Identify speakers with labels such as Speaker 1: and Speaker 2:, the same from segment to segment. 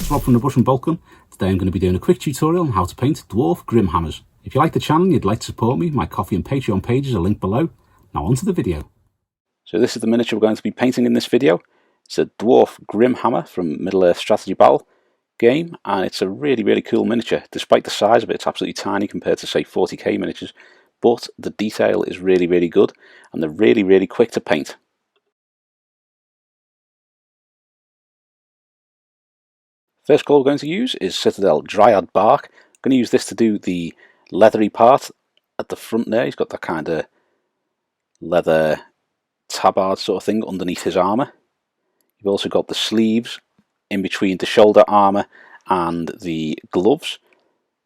Speaker 1: it's Rob from the Brush and Boltgun. Today I'm going to be doing a quick tutorial on how to paint Dwarf Grim Hammers. If you like the channel and you'd like to support me, my Ko-fi and Patreon pages are linked below. Now on to the video. So this is the miniature we're going to be painting in this video. It's a Dwarf Grim Hammer from Middle-earth Strategy Battle game, and it's a really cool miniature. Despite the size of it, it's absolutely tiny compared to say 40k miniatures, but the detail is really good, and they're really quick to paint. First colour we're going to use is Citadel Dryad bark. I'm going to use this to do the leathery part at the front there. He's got that kind of leather tabard sort of thing underneath his armour. You've also got the sleeves in between the shoulder armour and the gloves,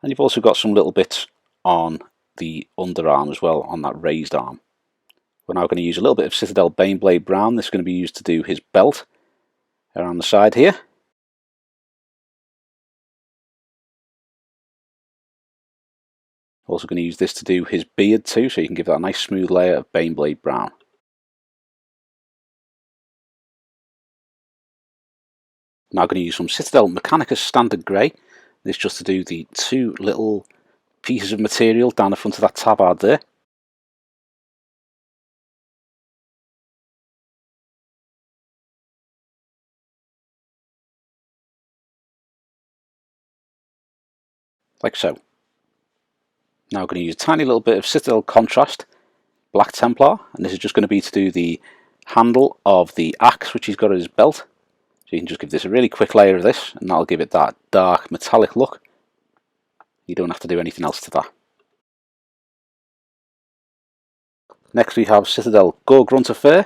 Speaker 1: and you've also got some little bits on the underarm as well, on that raised arm. We're now going to use a little bit of Citadel Baneblade brown. This is going to be used to do his belt around the side here. Also going to use this to do his beard too, so you can give that a nice smooth layer of Baneblade brown. Now I'm going to use some Citadel Mechanicus standard grey. This just to do the two little pieces of material down the front of that tabard there. Like so. Now I'm going to use a tiny little bit of Citadel Contrast Black Templar, and this is just going to be to do the handle of the axe which he's got at his belt. So you can just give this a really quick layer of this, and that'll give it that dark metallic look. You don't have to do anything else to that. Next we have Citadel Grunter Fur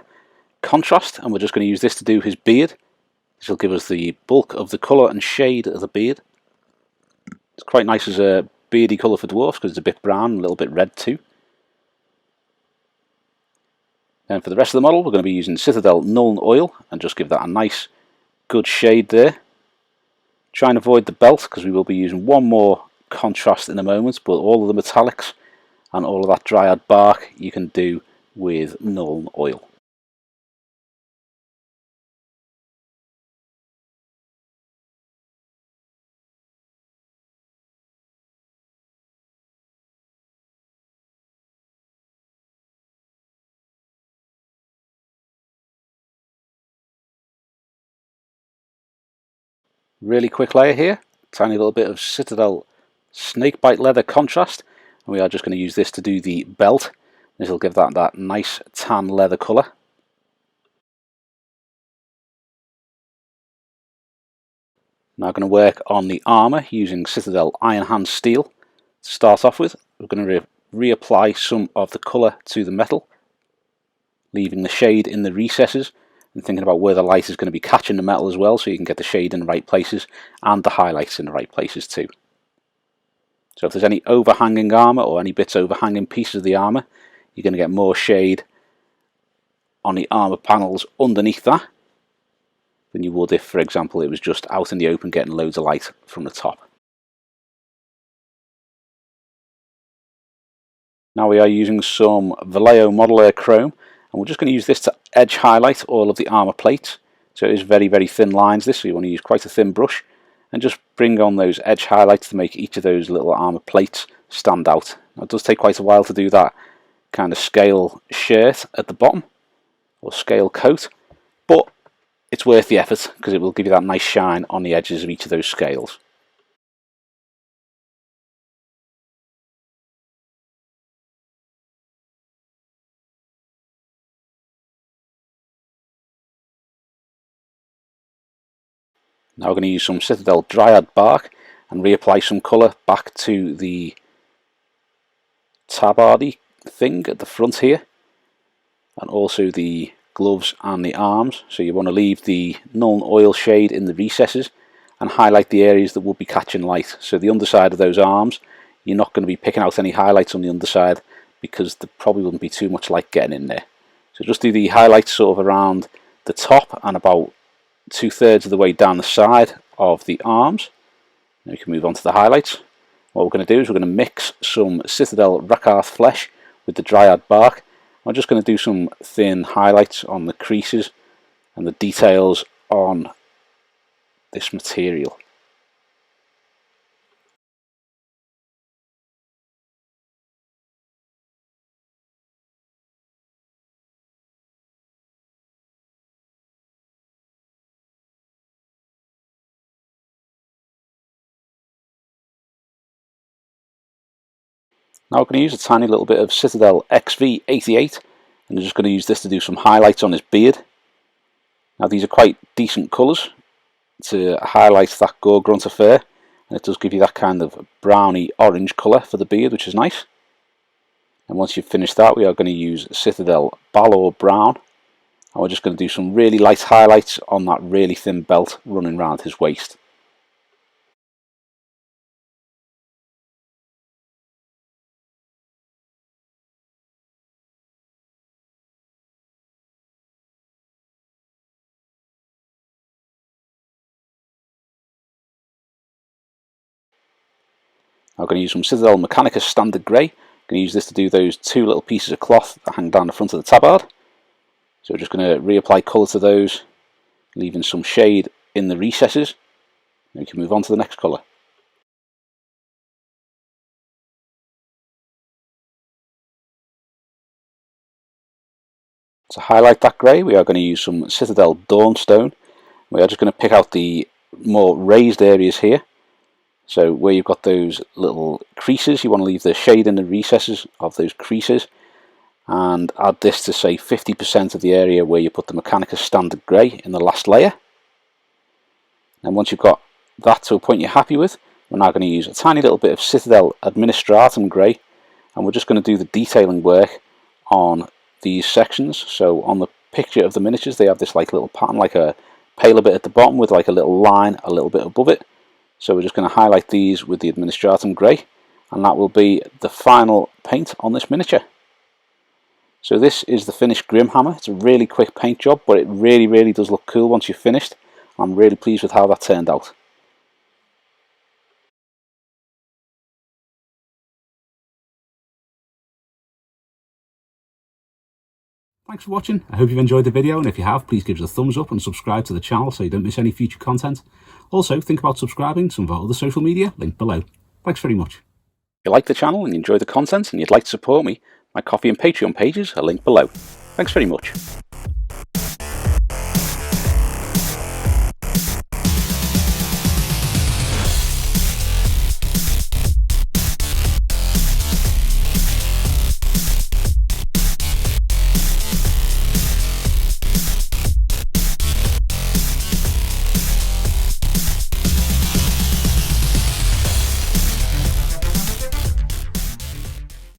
Speaker 1: Contrast, and we're just going to use this to do his beard. This will give us the bulk of the colour and shade of the beard. It's quite nice as a beardy colour for dwarfs because it's a bit brown and a little bit red too. And for the rest of the model we're going to be using Citadel Nuln Oil and just give that a nice good shade there. Try and avoid the belt because we will be using one more contrast in a moment, but all of the metallics and all of that Dryad bark you can do with Nuln Oil. Really quick layer here, tiny little bit of Citadel Snakebite Leather Contrast, and we are just going to use this to do the belt. This will give that nice tan leather colour. Now I'm going to work on the armour using Citadel Iron Hand Steel. To start off with, we're going to reapply some of the colour to the metal, leaving the shade in the recesses, and thinking about where the light is going to be catching the metal as well, so you can get the shade in the right places and the highlights in the right places too. So if there's any overhanging armour or any bits overhanging pieces of the armour, you're going to get more shade on the armour panels underneath that than you would if, for example, it was just out in the open getting loads of light from the top. Now we are using some Vallejo Model Air Chrome, and we're just going to use this to edge highlight all of the armour plates. So it is very thin lines this, so you want to use quite a thin brush and just bring on those edge highlights to make each of those little armour plates stand out. Now it does take quite a while to do that kind of scale shirt at the bottom, or scale coat, but it's worth the effort because it will give you that nice shine on the edges of each of those scales. Now we're going to use some Citadel Dryad bark and reapply some colour back to the tabardy thing at the front here, and also the gloves and the arms. So you want to leave the Nuln Oil shade in the recesses and highlight the areas that will be catching light. So the underside of those arms, you're not going to be picking out any highlights on the underside because there probably wouldn't be too much light getting in there. So just do the highlights sort of around the top and about 2/3 of the way down the side of the arms. Now we can move on to the highlights. What we're going to do is we're going to mix some Citadel Rakarth flesh with the Dryad bark. I'm just going to do some thin highlights on the creases and the details on this material. Now we're going to use a tiny little bit of Citadel XV88, and I'm just going to use this to do some highlights on his beard. Now these are quite decent colours to highlight that gore grunt affair, and it does give you that kind of browny orange colour for the beard, which is nice. And once you've finished that, we are going to use Citadel Balor Brown, and we're just going to do some really light highlights on that really thin belt running around his waist. I'm going to use some Citadel Mechanicus Standard Grey. I'm going to use this to do those two little pieces of cloth that hang down the front of the tabard. So we're just going to reapply colour to those, leaving some shade in the recesses. And we can move on to the next colour. To highlight that grey, we are going to use some Citadel Dawnstone. We are just going to pick out the more raised areas here. So where you've got those little creases, you want to leave the shade in the recesses of those creases, and add this to say 50% of the area where you put the Mechanicus Standard Grey in the last layer. And once you've got that to a point you're happy with, we're now going to use a tiny little bit of Citadel Administratum Grey, and we're just going to do the detailing work on these sections. So on the picture of the miniatures, they have this like little pattern, like a paler bit at the bottom with like a little line a little bit above it. So we're just going to highlight these with the Administratum Grey, and that will be the final paint on this miniature. So this is the finished Grim Hammer. It's a really quick paint job, but it really does look cool once you've finished. I'm really pleased with how that turned out. Thanks for watching. I hope you've enjoyed the video, and if you have, please give us a thumbs up and subscribe to the channel so you don't miss any future content. Also, think about subscribing to some of our other social media, linked below. Thanks very much. If you like the channel and you enjoy the content and you'd like to support me, my Ko-fi and Patreon pages are linked below. Thanks very much.